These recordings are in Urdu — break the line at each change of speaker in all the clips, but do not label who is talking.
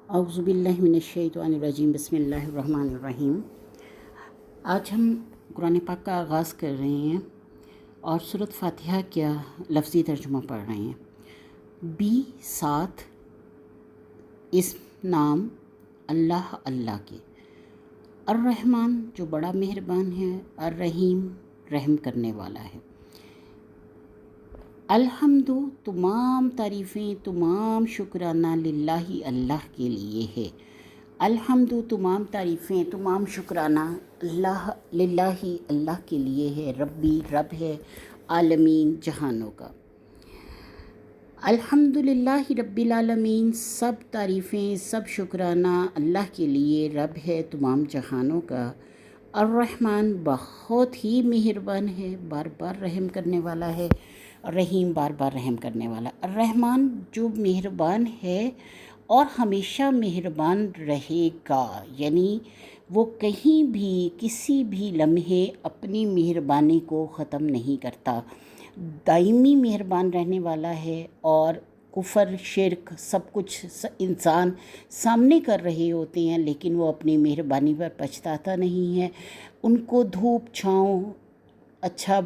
اعوذ باللہ من الشیطان الرجیم بسم اللہ الرحمن الرحیم۔ آج ہم قرآن پاک کا آغاز کر رہے ہیں اور سورۃ فاتحہ کا لفظی ترجمہ پڑھ رہے ہیں۔ سات اسم نام اللہ کے، الرحمن جو بڑا مہربان ہے، الرحیم رحم کرنے والا ہے۔ الحمد تمام تعریفیں، تمام شکرانہ للہ اللہ کے لیے ہے۔ الحمد تمام تعریفیں، تمام شکرانہ للہ اللہ کے لیے ہے، ربی رب ہے، عالمین جہانوں کا۔ الحمد للہ رب العالمین سب تعریفیں، سب شکرانہ اللہ کے لیے، رب ہے تمام جہانوں کا۔ الرحمن بہت ہی مہربان ہے، بار بار رحم کرنے والا ہے، رحیم بار بار رحم کرنے والا۔ الرحمن جو مہربان ہے اور ہمیشہ مہربان رہے گا، یعنی وہ کہیں بھی کسی بھی لمحے اپنی مہربانی کو ختم نہیں کرتا، دائمی مہربان رہنے والا ہے۔ اور کفر شرک سب کچھ انسان سامنے کر رہے ہوتے ہیں، لیکن وہ اپنی مہربانی پر پچھتاتا نہیں ہے۔ ان کو دھوپ چھاؤں اچھا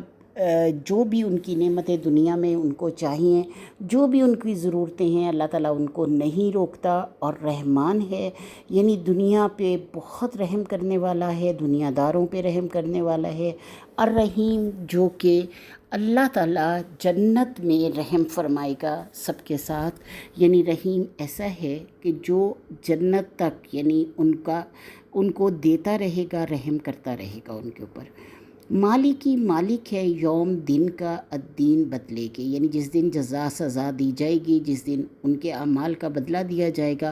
جو بھی ان کی نعمتیں دنیا میں ان کو چاہیے، جو بھی ان کی ضرورتیں ہیں، اللہ تعالیٰ ان کو نہیں روکتا۔ اور رحمان ہے، یعنی دنیا پہ بہت رحم کرنے والا ہے، دنیا داروں پہ رحم کرنے والا ہے۔ الرحیم جو کہ اللہ تعالیٰ جنت میں رحم فرمائے گا سب کے ساتھ، یعنی رحیم ایسا ہے کہ جو جنت تک یعنی ان کو دیتا رہے گا، رحم کرتا رہے گا ان کے اوپر۔ مالکی مالک ہے یوم دن کا، الدین بدلے کے، یعنی جس دن جزا سزا دی جائے گی، جس دن ان کے اعمال کا بدلہ دیا جائے گا،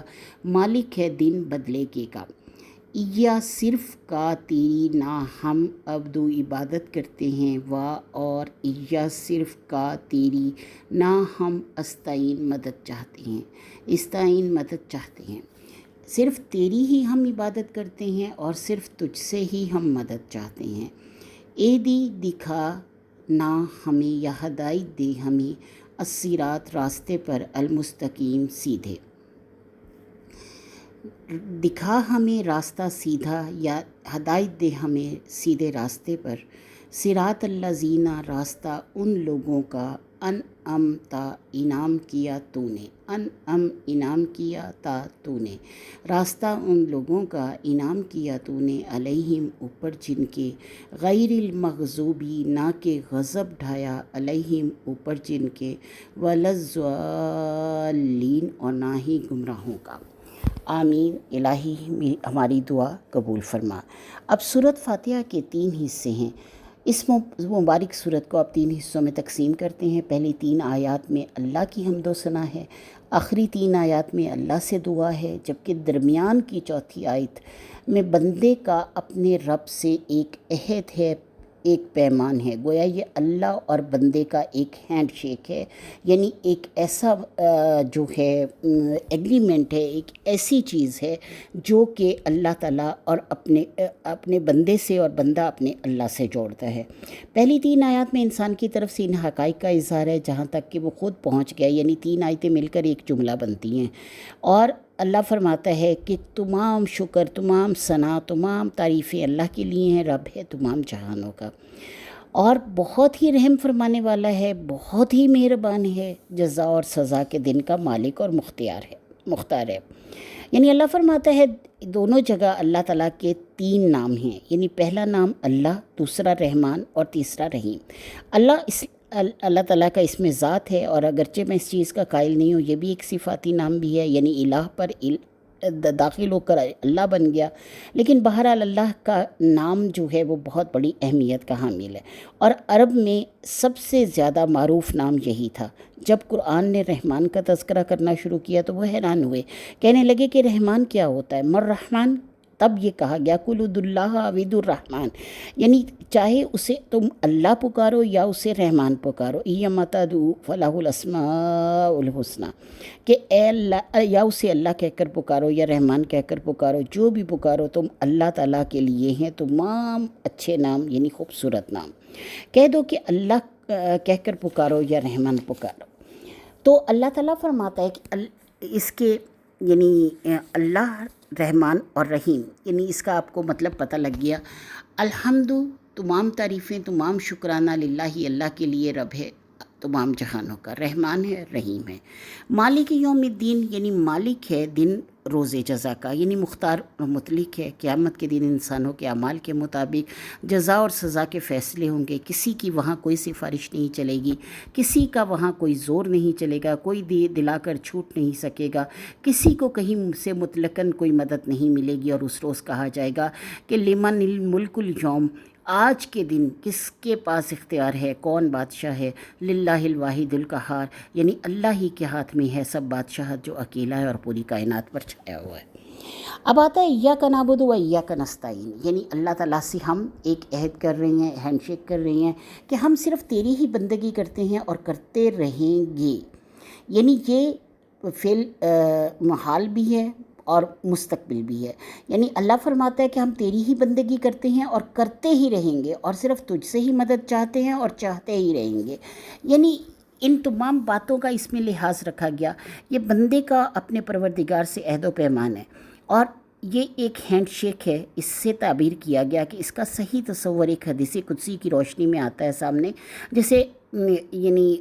مالک ہے دن بدلے کے کا۔ یا صرف کا تیری نہ ہم عبدو عبادت کرتے ہیں، اور یا صرف کا تیری نہ ہم استعین مدد چاہتے ہیں، استعین مدد چاہتے ہیں۔ صرف تیری ہی ہم عبادت کرتے ہیں اور صرف تجھ سے ہی ہم مدد چاہتے ہیں۔ اے دی دکھا نہ ہمیں، یا ہدایت دے ہمیں، الصراط راستے پر، المستقیم سیدھے، دکھا ہمیں راستہ سیدھا، یا ہدایت دے ہمیں سیدھے راستے پر۔ صراط الذین راستہ ان لوگوں کا، انعمتا انعام کیا تو نے، انعم انعام کیا تا تو نے، راستہ ان لوگوں کا انعام کیا تو نے، علیہم اوپر جن کے، غیر المغضوبی نہ کہ غضب ڈھایا، علیہم اوپر جن کے، ولا الضالین اور نہ ہی گمراہوں کا۔ آمین۔ الہی ہماری دعا قبول فرما۔ اب سورۃ فاتحہ کے 3 حصے ہیں۔ اس مبارک سورت کو آپ 3 حصوں میں تقسیم کرتے ہیں۔ پہلی 3 آیات میں اللہ کی حمد و ثنا ہے، آخری 3 آیات میں اللہ سے دعا ہے، جبکہ درمیان کی 4تھی آیت میں بندے کا اپنے رب سے ایک عہد ہے، ایک پیمان ہے۔ گویا یہ اللہ اور بندے کا ایک ہینڈ شیک ہے، یعنی ایک ایسا جو ہے ایگریمنٹ ہے، ایک ایسی چیز ہے جو کہ اللہ تعالیٰ اور اپنے بندے سے اور بندہ اپنے اللہ سے جوڑتا ہے۔ پہلی 3 آیات میں انسان کی طرف سے ان حقائق کا اظہار ہے جہاں تک کہ وہ خود پہنچ گیا، یعنی 3 آیتیں مل کر ایک جملہ بنتی ہیں، اور اللہ فرماتا ہے کہ تمام شکر، تمام ثنا، تمام تعریفیں اللہ کے لیے ہیں، رب ہے تمام جہانوں کا، اور بہت ہی رحم فرمانے والا ہے، بہت ہی مہربان ہے، جزا اور سزا کے دن کا مالک اور مختار ہے۔ یعنی اللہ فرماتا ہے دونوں جگہ اللہ تعالیٰ کے 3 نام ہیں، یعنی پہلا نام اللہ، دوسرا رحمان اور تیسرا رحیم۔ اللہ تعالیٰ کا اس میں ذات ہے، اور اگرچہ میں اس چیز کا قائل نہیں ہوں، یہ بھی ایک صفاتی نام بھی ہے، یعنی الہ پر داخل ہو کر اللہ بن گیا، لیکن بہرحال اللہ کا نام جو ہے وہ بہت بڑی اہمیت کا حامل ہے، اور عرب میں سب سے زیادہ معروف نام یہی تھا۔ جب قرآن نے رحمان کا تذکرہ کرنا شروع کیا تو وہ حیران ہوئے، کہنے لگے کہ رحمان کیا ہوتا ہے، مر رحمان؟ تب یہ کہا گیا کل ادعوا اللہ او ادعوا الرحمن، یعنی چاہے اسے تم اللہ پکارو یا اسے رحمان پکارو، ایما تدعوا فلہ الاسماء الحسنی، کہ اے اللہ، یا اسے اللہ کہہ کر پکارو یا رحمان کہہ کر پکارو، جو بھی پکارو تم اللہ تعالیٰ کے لیے ہیں تمام اچھے نام، یعنی خوبصورت نام۔ کہہ دو کہ اللہ کہہ کر پکارو یا رحمان پکارو۔ تو اللہ تعالیٰ فرماتا ہے کہ اس کے یعنی اللہ رحمان اور رحیم، یعنی اس کا آپ کو مطلب پتہ لگ گیا۔ الحمد، تمام تعریفیں، تمام شکرانہ للہ، اللہ کے لیے رب ہے تمام جہانوں کا، رحمان ہے، رحیم ہے۔ مالک یوم الدین، یعنی مالک ہے دن روز جزا کا، یعنی مختار اور مطلق ہے۔ قیامت کے دن انسانوں کے اعمال کے مطابق جزا اور سزا کے فیصلے ہوں گے۔ کسی کی وہاں کوئی سفارش نہیں چلے گی، کسی کا وہاں کوئی زور نہیں چلے گا، کوئی دلا کر چھوٹ نہیں سکے گا، کسی کو کہیں سے مطلقاً کوئی مدد نہیں ملے گی۔ اور اس روز کہا جائے گا کہ لمن الملک اليوم، آج کے دن کس کے پاس اختیار ہے، کون بادشاہ ہے؟ للہ الواحد القہار، یعنی اللہ ہی کے ہاتھ میں ہے سب بادشاہت، جو اکیلا ہے اور پوری کائنات پر چھایا ہوا ہے۔ اب آتا ہے ایاک نعبد و ایاک نستعین، یعنی اللہ تعالیٰ سے ہم ایک عہد کر رہے ہیں، ہینڈ شیک کر رہے ہیں کہ ہم صرف تیری ہی بندگی کرتے ہیں اور کرتے رہیں گے۔ یعنی یہ فعل محال بھی ہے اور مستقبل بھی ہے، یعنی اللہ فرماتا ہے کہ ہم تیری ہی بندگی کرتے ہیں اور کرتے ہی رہیں گے، اور صرف تجھ سے ہی مدد چاہتے ہیں اور چاہتے ہی رہیں گے۔ یعنی ان تمام باتوں کا اس میں لحاظ رکھا گیا۔ یہ بندے کا اپنے پروردگار سے عہد و پیمان ہے، اور یہ ایک ہینڈ شیک ہے۔ اس سے تعبیر کیا گیا کہ اس کا صحیح تصور ایک حدیث قدسی کی روشنی میں آتا ہے سامنے، جسے یعنی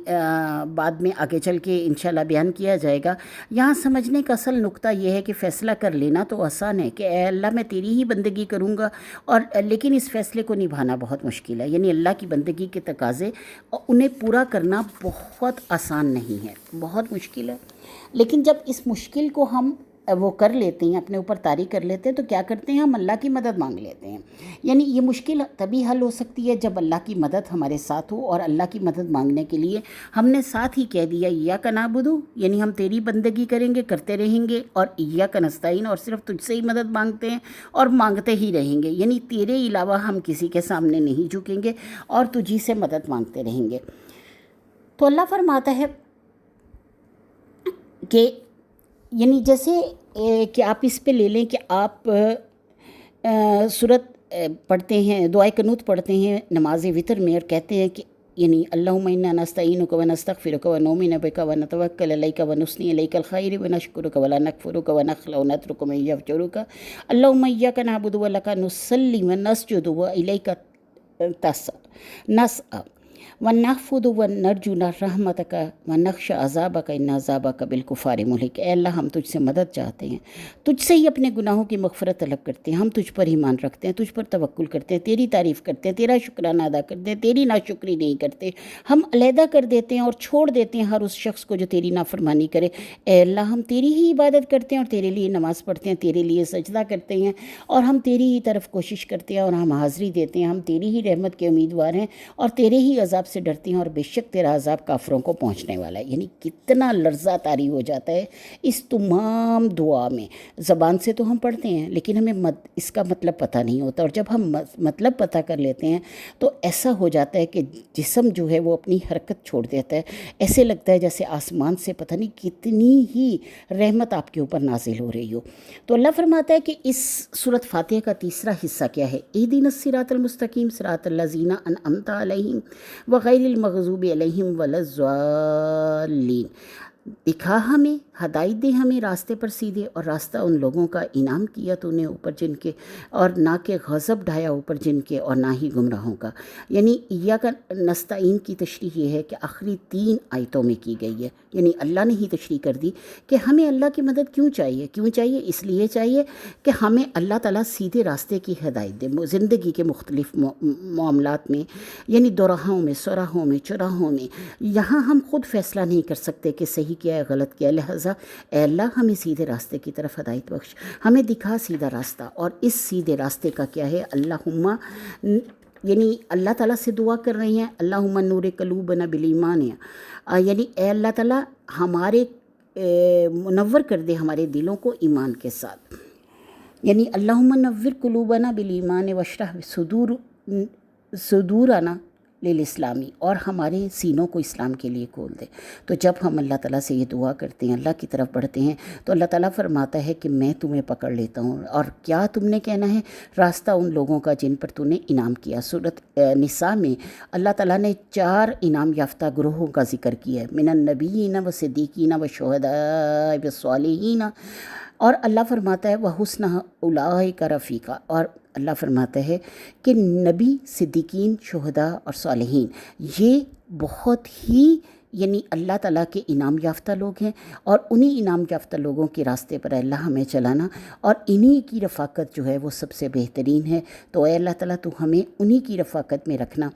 بعد میں آگے چل کے انشاءاللہ بیان کیا جائے گا۔ یہاں سمجھنے کا اصل نقطہ یہ ہے کہ فیصلہ کر لینا تو آسان ہے کہ اے اللہ میں تیری ہی بندگی کروں گا، اور لیکن اس فیصلے کو نبھانا بہت مشکل ہے۔ یعنی اللہ کی بندگی کے تقاضے انہیں پورا کرنا بہت آسان نہیں ہے، بہت مشکل ہے۔ لیکن جب اس مشکل کو ہم وہ کر لیتے ہیں، اپنے اوپر طاری کر لیتے ہیں، تو کیا کرتے ہیں؟ ہم اللہ کی مدد مانگ لیتے ہیں۔ یعنی یہ مشکل تبھی حل ہو سکتی ہے جب اللہ کی مدد ہمارے ساتھ ہو، اور اللہ کی مدد مانگنے کے لیے ہم نے ساتھ ہی کہہ دیا ایاک نعبد، یعنی ہم تیری بندگی کریں گے، کرتے رہیں گے، اور ایاک نستعین، اور صرف تجھ سے ہی مدد مانگتے ہیں اور مانگتے ہی رہیں گے۔ یعنی تیرے علاوہ ہم کسی کے سامنے نہیں جھکیں گے اور تجھی سے مدد مانگتے رہیں گے۔ تو اللہ فرماتا ہے کہ یعنی جیسے کہ آپ اس پہ لے لیں کہ آپ سورت پڑھتے ہیں، دعائے قنوت پڑھتے ہیں نماز وتر میں، اور کہتے ہیں کہ یعنی اللہم انا نستعینک و نستغفرک و نؤمن بک و نتوکل علیک و نثنی علیک الخیر و نشکرک ولا نکفرک و نخلع و نترک من یفجرک اللہم ایاک نعبد و لک نصلی و نسجد و الیک نسعی ونحفظ ونرجو رحمتک ونخشى عذابک ان عذابک بالکفار مہلک۔ اے اللہ ہم تجھ سے مدد چاہتے ہیں، تجھ سے ہی اپنے گناہوں کی مغفرت طلب کرتے ہیں، ہم تجھ پر ایمان رکھتے ہیں، تجھ پر توکل کرتے ہیں، تیری تعریف کرتے ہیں، تیرا شکرانہ ادا کرتے ہیں، تیری ناشکری نہیں کرتے، ہم علیحدہ کر دیتے ہیں اور چھوڑ دیتے ہیں ہر اس شخص کو جو تیری نافرمانی کرے۔ اے اللہ ہم تیری ہی عبادت کرتے ہیں اور تیرے لیے نماز پڑھتے ہیں، تیرے لیے سجدہ کرتے ہیں، اور ہم تیری ہی طرف کوشش کرتے ہیں، اور ہم حاضری دیتے ہیں، ہم تیری ہی رحمت کے امیدوار ہیں اور تیرے ہی عذاب سے ڈرتے ہیں، اور بے شک تیرا عذاب کافروں کو پہنچنے والا ہے۔ یعنی کتنا لرزہ طاری ہو جاتا ہے اس تمام دعا میں۔ زبان سے تو ہم پڑھتے ہیں لیکن ہمیں اس کا مطلب پتہ نہیں ہوتا، اور جب ہم مطلب پتہ کر لیتے ہیں تو ایسا ہو جاتا ہے کہ جسم جو ہے وہ اپنی حرکت چھوڑ دیتا ہے، ایسے لگتا ہے جیسے آسمان سے پتہ نہیں کتنی ہی رحمت آپ کے اوپر نازل ہو رہی ہو۔ تو اللہ فرماتا ہے کہ اس سورۃ فاتحہ کا تیسرا حصہ کیا ہے؟ اہدنا الصراط المستقیم صراط الذین انعمت علیہم وغیر المغضوب علیہم ولا الضالین۔ دکھا ہمیں، ہدایت دے ہمیں راستے پر سیدھے، اور راستہ ان لوگوں کا انعام کیا تو نے اوپر جن کے، اور نہ کہ غضب ڈھایا اوپر جن کے، اور نہ ہی گمراہوں کا۔ یعنی ایاک نستعین کی تشریح یہ ہے کہ آخری 3 آیتوں میں کی گئی ہے، یعنی اللہ نے ہی تشریح کر دی کہ ہمیں اللہ کی مدد کیوں چاہیے، اس لیے چاہیے کہ ہمیں اللہ تعالیٰ سیدھے راستے کی ہدایت دے زندگی کے مختلف معاملات میں، یعنی دوراہوں میں، سوراہوں میں، چوراہوں میں۔ یہاں ہم خود فیصلہ نہیں کر سکتے کہ صحیح کیا ہے غلط کیا ہے، لہٰذا اے اللہ ہمیں سیدھے راستے کی طرف ہدایت بخش، ہمیں دکھا سیدھا راستہ۔ اور اس سیدھے راستے کا کیا ہے؟ اللہم، یعنی اللہ تعالیٰ سے دعا کر رہے ہیں اللہم نور قلوبنا بالایمان، یعنی اے اللہ تعالیٰ ہمارے منور کر دے ہمارے دلوں کو ایمان کے ساتھ، یعنی اللہم نور قلوبنا بالایمان واشرح صدورنا للاسلامی، اور ہمارے سینوں کو اسلام کے لیے کھول دے۔ تو جب ہم اللہ تعالیٰ سے یہ دعا کرتے ہیں، اللہ کی طرف بڑھتے ہیں، تو اللہ تعالیٰ فرماتا ہے کہ میں تمہیں پکڑ لیتا ہوں، اور کیا تم نے کہنا ہے؟ راستہ ان لوگوں کا جن پر تو نے انعام کیا۔ سورۃ نساء میں اللہ تعالیٰ نے 4 انعام یافتہ گروہوں کا ذکر کیا ہے، من النبیین و صدیقین و شہداء و صالحین، اور اللہ فرماتا ہے وحسن اولئک رفیقا، اور اللہ فرماتا ہے کہ نبی، صدیقین، شہداء اور صالحین یہ بہت ہی یعنی اللہ تعالیٰ کے انعام یافتہ لوگ ہیں، اور انہی انعام یافتہ لوگوں کے راستے پر اللہ ہمیں چلانا، اور انہی کی رفاقت جو ہے وہ سب سے بہترین ہے۔ تو اے اللہ تعالیٰ تو ہمیں انہی کی رفاقت میں رکھنا،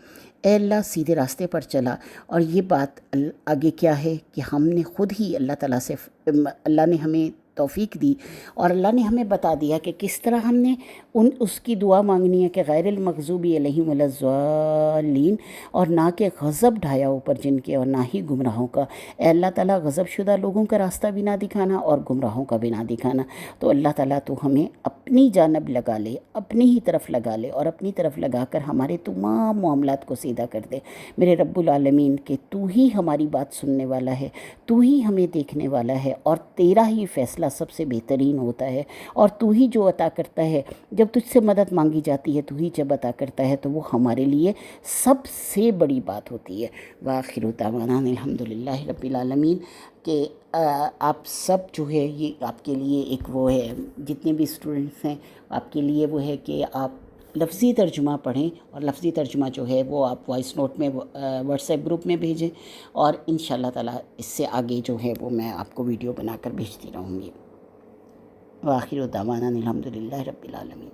اے اللہ سیدھے راستے پر چلا۔ اور یہ بات آگے کیا ہے کہ ہم نے خود ہی اللہ تعالیٰ سے اللہ نے ہمیں توفیق دی، اور اللہ نے ہمیں بتا دیا کہ کس طرح ہم نے اس کی دعا مانگنی ہے کہ غیر المغضوب علیہم ولا الضالین، اور نہ کہ غضب ڈھایا اوپر جن کے، اور نہ ہی گمراہوں کا۔ اے اللہ تعالیٰ غضب شدہ لوگوں کا راستہ بھی نہ دکھانا اور گمراہوں کا بھی نہ دکھانا۔ تو اللہ تعالیٰ تو ہمیں اپنی جانب لگا لے، اپنی ہی طرف لگا لے، اور اپنی طرف لگا کر ہمارے تمام معاملات کو سیدھا کر دے میرے رب العالمین، کہ تو ہی ہماری بات سننے والا ہے، تو ہی ہمیں دیکھنے والا ہے، اور تیرا ہی فیصلہ سب سے بہترین ہوتا ہے، اور تو ہی جو عطا کرتا ہے، جب تجھ سے مدد مانگی جاتی ہے تو ہی جب عطا کرتا ہے تو وہ ہمارے لیے سب سے بڑی بات ہوتی ہے۔ وآخر دعوانا الحمدللہ رب العالمین، کہ آپ سب جو ہے یہ آپ کے لیے ایک وہ ہے، جتنے بھی اسٹوڈنٹس ہیں آپ کے لیے وہ ہے کہ آپ لفظی ترجمہ پڑھیں، اور لفظی ترجمہ جو ہے وہ آپ وائس نوٹ میں واٹس ایپ گروپ میں بھیجیں، اور انشاءاللہ تعالیٰ اس سے آگے جو ہے وہ میں آپ کو ویڈیو بنا کر بھیجتی رہوں گی۔ وآخر دعوانا الحمدللہ رب العالمین۔